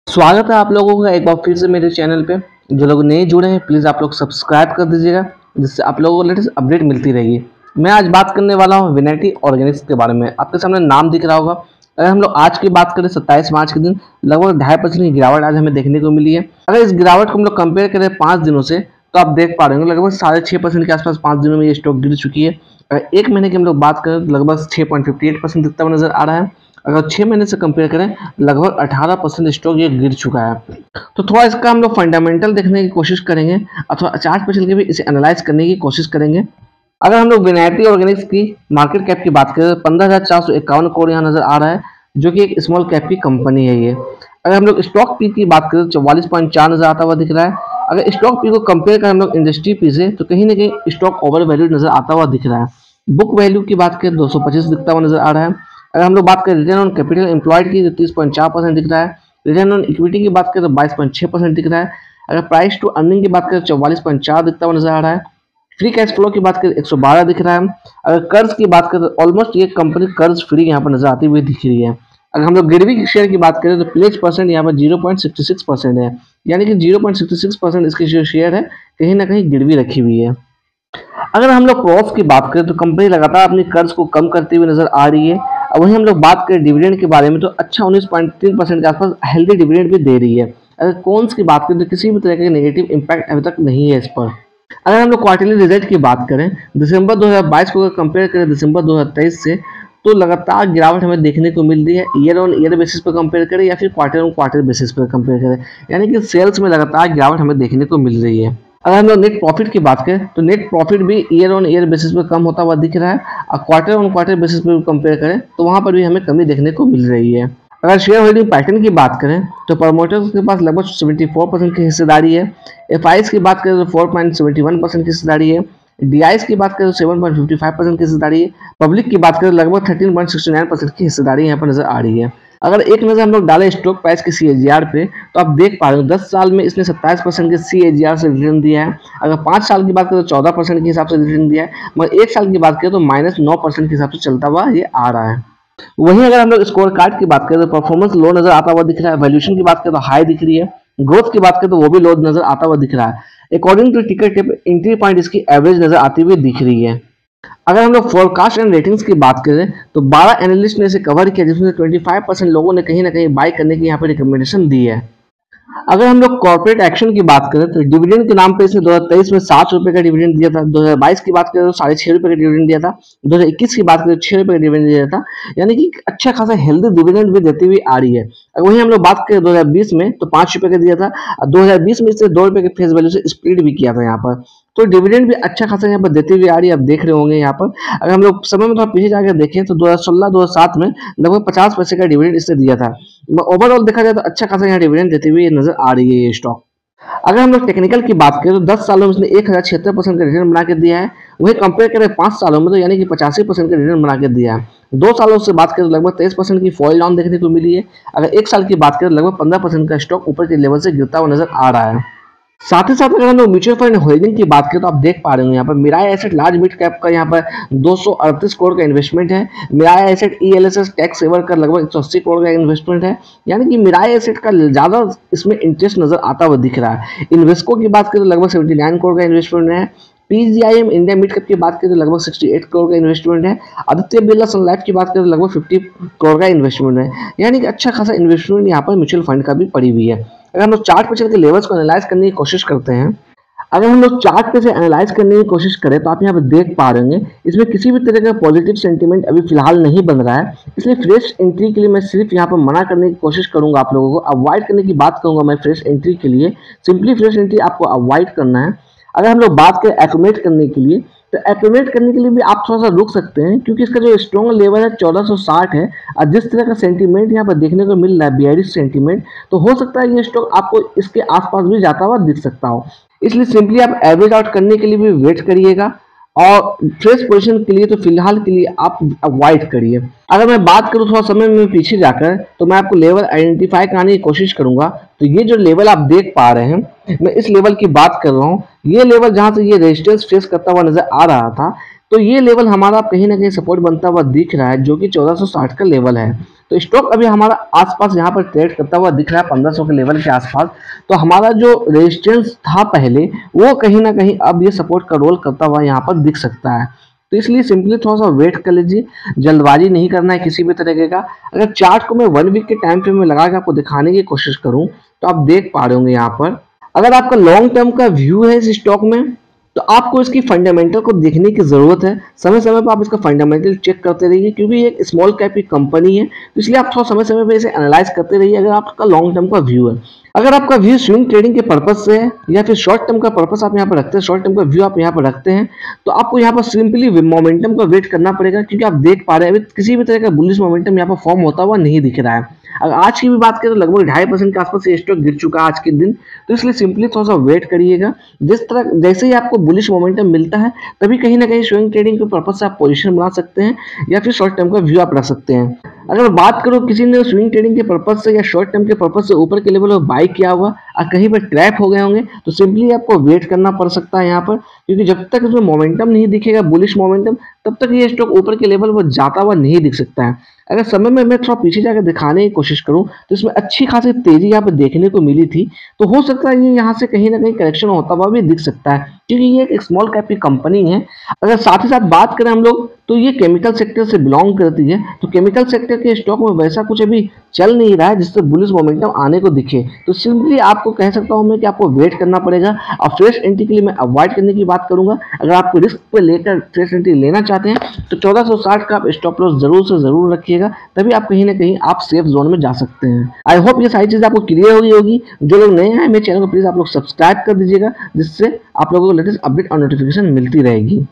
स्वागत है आप लोगों का एक बार फिर से मेरे चैनल पे। जो लोग नए जुड़े हैं प्लीज़ आप लोग सब्सक्राइब कर दीजिएगा, जिससे आप लोगों को लेटेस्ट अपडेट मिलती रहेगी। मैं आज बात करने वाला हूँ विनैटी ऑर्गेनिक्स के बारे में। आपके सामने नाम दिख रहा होगा। अगर हम लोग आज की बात करें 27 मार्च के दिन लगभग 2.5% की गिरावट आज हमें देखने को मिली है। अगर इस गिरावट को हम लोग कंपेयर करें 5 दिनों से तो आप देख पा रहे होंगे लगभग 6.5% के आसपास 5 दिनों में ये स्टॉक गिर चुकी है। अगर एक महीने की हम लोग बात करें तो लगभग 6.58% दिखता हुआ नजर आ रहा है। अगर 6 महीने से कंपेयर करें लगभग 18% स्टॉक ये गिर चुका है। तो थोड़ा इसका हम लोग फंडामेंटल देखने की कोशिश करेंगे अथवा चार्ट पे चल के भी इसे एनालाइज करने की कोशिश करेंगे। अगर हम लोग विनैटी ऑर्गेनिक्स की मार्केट कैप की बात करें तो 15,451 करोड़ यहाँ नजर आ रहा है, जो कि एक स्मॉल कैप की कंपनी है ये। अगर हम लोग स्टॉक पी की बात करें तो 44.4 नजर आता हुआ दिख रहा है। अगर स्टॉक पी को कंपेयर करें हम लोग इंडस्ट्री पी से तो कहीं ना कहीं स्टॉक ओवर वैल्यूड नजर आता हुआ दिख रहा है। बुक वैल्यू की बात करें 225 दिखता हुआ नजर आ रहा है। अगर हम लोग बात करें रिटर्न ऑन कैपिटल एम्प्लॉयड की तो 30.4% दिख रहा है। रिटर्न ऑन इक्विटी की बात करें तो 22.6% दिख रहा है। अगर प्राइस टू अर्निंग की बात करें तो 44.4 दिखता हुआ नजर आ रहा है। फ्री कैश फ्लो की बात करें 112 दिख रहा है। अगर कर्ज की बात करें तो ऑलमोस्ट ये कंपनी कर्ज फ्री यहाँ पर नजर आती हुई दिख रही है। अगर हम लोग गिरवी शेयर की बात करें तो प्लेज परसेंट यहाँ पर 0.66% है, यानी कि 0.66% इसकी जो शेयर है कहीं ना कहीं गिरवी रखी हुई है। अगर हम लोग प्रॉफ की बात करें तो कंपनी लगातार अपनी कर्ज को कम करती हुई नजर आ रही है। और वहीं हम लोग बात करें डिविडेंड के बारे में तो अच्छा 19.3% के आसपास हेल्दी डिविडेंड भी दे रही है। अगर कॉन्स की बात करें तो किसी भी तरह का नेगेटिव इम्पैक्ट अभी तक नहीं है इस पर। अगर हम लोग क्वार्टरली रिजल्ट की बात करें दिसंबर 2022 को अगर कंपेयर करें दिसंबर 2023 से तो लगातार गिरावट हमें देखने को मिल रही है। ईयर ऑन ईयर बेसिस पर कंपेयर करें या फिर क्वार्टर ऑन क्वार्टर बेसिस पर कंपेयर करें, यानी कि सेल्स में लगातार गिरावट हमें देखने को मिल रही है। अगर हम लोग नेट प्रॉफिट की बात करें तो नेट प्रॉफिट भी ईयर ऑन ईयर बेसिस पे कम होता हुआ दिख रहा है। और क्वार्टर ऑन क्वार्टर बेसिस पे कंपेयर करें तो वहां पर भी हमें कमी देखने को मिल रही है। अगर शेयर होल्डिंग पैटर्न की बात करें तो प्रमोटर्स के पास लगभग 74% की हिस्सेदारी है। एफ की बात करें तो 4.71% की हिस्सेदारी है। डीआईएस की बात करें तो 7.55% की हिस्सेदारी है। पब्लिक की बात करें तो लगभग 13.69% की हिस्सेदारी यहाँ पर नजर आ रही है। अगर एक नज़र हम लोग डालें स्टॉक प्राइस के CAGR पे तो आप देख पा रहे हो 10 साल में इसने 27% के CAGR से रिटर्न दिया है। अगर 5 साल की बात करें तो 14% के हिसाब से रिटर्न दिया है, मगर एक साल की बात करें तो -9% के हिसाब से चलता हुआ ये आ रहा है। वहीं अगर हम लोग स्कोर कार्ड की बात करें तो परफॉर्मेंस लो नजर आता हुआ दिख रहा है। वैल्यूएशन की बात करें तो हाई दिख रही है। ग्रोथ की बात करें तो वो भी लो नजर आता हुआ दिख रहा है। According to ticket tip entry point इसकी एवरेज नजर आती हुई दिख रही है। अगर हम लोग फोरकास्ट एंड रेटिंग्स की बात करें तो 12 एनालिस्ट ने इसे कवर किया, जिसमें 25% लोगों ने कहीं ना कहीं बाय करने की यहाँ पे रिकमेंडेशन दी है। अगर हम लोग कॉर्पोरेट एक्शन की बात करें तो डिविडेंड के नाम पे इसने 2023 में 7 रुपए का डिविडेंड दिया था। 2022 की बात करें तो 6.5 रुपए का डिविडेंड दिया था। 2021 की बात करें तो 6 रुपए का डिविडेंड दिया था, यानी कि अच्छा खासा हेल्दी डिविडेंड भी देती हुई आ रही है। वहीं हम लोग बात करें 2020 में तो 5 रुपए का दिया था। 2020 में इसने 2 रुपए के फेस वैल्यू से स्प्लिट भी किया था यहाँ पर। तो डिविडेंड भी अच्छा खासा यहाँ पर देती हुई आ रही है, आप देख रहे होंगे यहाँ पर। अगर हम लोग समय में थोड़ा पीछे जाकर देखें तो 2016-2007 में लगभग 50 पैसे का डिविडेंड इसने दिया था। ओवरऑल देखा जाए तो अच्छा खासा यहाँ डिविडेंड देते हुए नजर आ रही है ये स्टॉक। अगर हम लोग टेक्निकल की बात करें तो 10 सालों में इसने 1076% का रिटर्न बना के दिया है। वही कंपेयर करें 5 सालों में तो यानी कि 85% का रिटर्न बना के दिया है। 2 सालों से बात करें तो लगभग 23% की फॉल डाउन देखने को मिली है। अगर 1 साल की बात करें तो लगभग 15% का स्टॉक ऊपर के लेवल से गिरता हुआ नजर आ रहा है। साथ ही साथ अगर हम लोग म्यूचुअल फंड होल्डिंग की बात करें तो आप देख पा रहे हो यहाँ पर Mirae asset large mid cap का यहाँ पर 238 करोड़ का इन्वेस्टमेंट है। Mirae asset ELSS tax saver का लगभग 180 करोड़ का इन्वेस्टमेंट है, यानी कि मिराई एसेट का ज़्यादा इसमें इंटरेस्ट नजर आता हुआ दिख रहा है। इन्वेस्को की बात करें तो लगभग 79 करोड़ का इन्वेस्टमेंट है। PGIM इंडिया मिड कैप की बात करें तो लगभग 68 करोड़ का इन्वेस्टमेंट है। आदित्य बिरला सन लाइफ की बात करें तो लगभग 50 करोड़ का इन्वेस्टमेंट है, यानी कि अच्छा खासा इन्वेस्टमेंट यहाँ पर म्यूचुअल फंड का भी पड़ी हुई है। अगर हम लोग चार्ट पे चल के लेवल्स को एनालाइज करने की कोशिश करते हैं, अगर हम लोग चार्ट पे से एनालाइज करने की कोशिश करें तो आप यहाँ पे देख पा रहे हैं इसमें किसी भी तरह का पॉजिटिव सेंटीमेंट अभी फिलहाल नहीं बन रहा है। इसलिए फ्रेश एंट्री के लिए मैं सिर्फ यहाँ पर मना करने की कोशिश करूंगा, आप लोगों को अवॉइड करने की बात करूंगा मैं फ्रेश एंट्री के लिए। सिंपली फ्रेश एंट्री आपको अवॉइड करना है। अगर हम लोग बात करें एक्यूमुलेट करने के लिए तो एक्यूमुलेट करने के लिए भी आप थोड़ा सा रुक सकते हैं, क्योंकि इसका जो स्ट्रॉन्ग लेवल है 1460 है। और जिस तरह का सेंटीमेंट यहाँ पर देखने को मिल रहा है बियरिश सेंटीमेंट, तो हो सकता है ये स्टॉक आपको इसके आसपास भी जाता हुआ दिख सकता हो। इसलिए सिंपली आप एवरेज आउट करने के लिए भी वेट करिएगा और फ्रेश पोजीशन के लिए तो फिलहाल के लिए आप अवॉइड करिए। अगर मैं बात करूँ थोड़ा समय में पीछे जाकर तो मैं आपको लेवल आइडेंटिफाई कराने की कोशिश करूंगा। तो ये जो लेवल आप देख पा रहे हैं, मैं इस लेवल की बात कर रहा हूँ। ये लेवल जहां से ये रेजिस्टेंस फेस करता हुआ नजर आ रहा था, तो ये लेवल हमारा कहीं ना कहीं सपोर्ट बनता हुआ दिख रहा है, जो कि 1460 का लेवल है। तो स्टॉक अभी हमारा आसपास यहाँ पर ट्रेड करता हुआ दिख रहा है 1500 के लेवल के आसपास। तो हमारा जो रेजिस्टेंस था पहले वो कहीं ना कहीं अब ये सपोर्ट का रोल करता हुआ यहाँ पर दिख सकता है। तो इसलिए सिंपली थोड़ा सा वेट कर लीजिए, जल्दबाजी नहीं करना है किसी भी तरीके का। अगर चार्ट को मैं 1 वीक के टाइम फ्रेम में लगा के आपको दिखाने की कोशिश करूं तो आप देख पा रहे होंगे यहाँ पर, अगर आपका लॉन्ग टर्म का व्यू है इस स्टॉक में तो आपको इसकी फंडामेंटल को देखने की जरूरत है। समय समय पर आप इसका फंडामेंटल चेक करते रहिए, क्योंकि ये एक स्मॉल कैप की कंपनी है, तो इसलिए आप थोड़ा समय समय पर इसे एनालाइज करते रहिए अगर आपका लॉन्ग टर्म का व्यू है। अगर आपका व्यू स्विंग ट्रेडिंग के पर्पज से है या फिर शॉर्ट टर्म का पर्पस आप यहाँ पर रखते हैं, शॉर्ट टर्म का व्यू आप यहाँ पर रखते हैं, तो आपको यहाँ पर सिंपली मोमेंटम का वेट करना पड़ेगा, क्योंकि आप देख पा रहे हैं अभी किसी भी तरह का बुलिश मोमेंटम यहाँ पर फॉर्म होता हुआ नहीं दिख रहा है। अगर आज की भी बात करें तो लगभग 2.5% के आसपास ये स्टॉक गिर चुका है आज के दिन, तो इसलिए सिंपली थोड़ा सा वेट करिएगा। जैसे ही आपको बुलिश मोमेंटम मिलता है तभी कहीं ना कहीं स्विंग ट्रेडिंग के पर्पज से आप पोजीशन बना सकते हैं या फिर शॉर्ट टर्म का व्यू आप रख सकते हैं। अगर बात करो किसी ने स्विंग ट्रेडिंग के पर्पज से या शॉर्ट टर्म के पर्पज से ऊपर के लेवल पर बाई किया हुआ और कहीं पर ट्रैप हो गए होंगे तो सिंपली आपको वेट करना पड़ सकता है यहाँ पर, क्योंकि जब तक इसमें मोमेंटम नहीं दिखेगा बुलिश मोमेंटम तब तक ये स्टॉक ऊपर के लेवल पर जाता हुआ नहीं दिख सकता है। अगर समय में मैं थोड़ा पीछे जाकर दिखाने की कोशिश करूं तो इसमें अच्छी खासी तेजी यहाँ पर देखने को मिली थी, तो हो सकता है ये यहाँ से कहीं ना कहीं करेक्शन होता हुआ भी दिख सकता है, क्योंकि ये एक स्मॉल कैप की कंपनी है। अगर साथ ही साथ बात करें हम लोग तो ये केमिकल सेक्टर से बिलोंग करती है, तो केमिकल सेक्टर के स्टॉक में वैसा कुछ अभी चल नहीं रहा है जिससे बुलिश मोमेंटम आने को दिखे, तो सिंपली आपको कह सकता हूं मैं कि आपको वेट करना पड़ेगा। और फ्रेश एंट्री के लिए मैं अवॉइड करने की बात करूंगा। अगर आपको रिस्क पे लेकर फ्रेश एंट्री लेना चाहते हैं तो 1460 का आप स्टॉप लॉस जरूर से जरूर रखिएगा, तभी आप कहीं ना कहीं आप सेफ जोन में जा सकते हैं। आई होप ये सारी चीजें आपको क्लियर होगी। जो लोग नए हैं मेरे चैनल को प्लीज आप लोग सब्सक्राइब कर दीजिएगा, जिससे आप लोगों को लेटेस्ट अपडेट और नोटिफिकेशन मिलती रहेगी।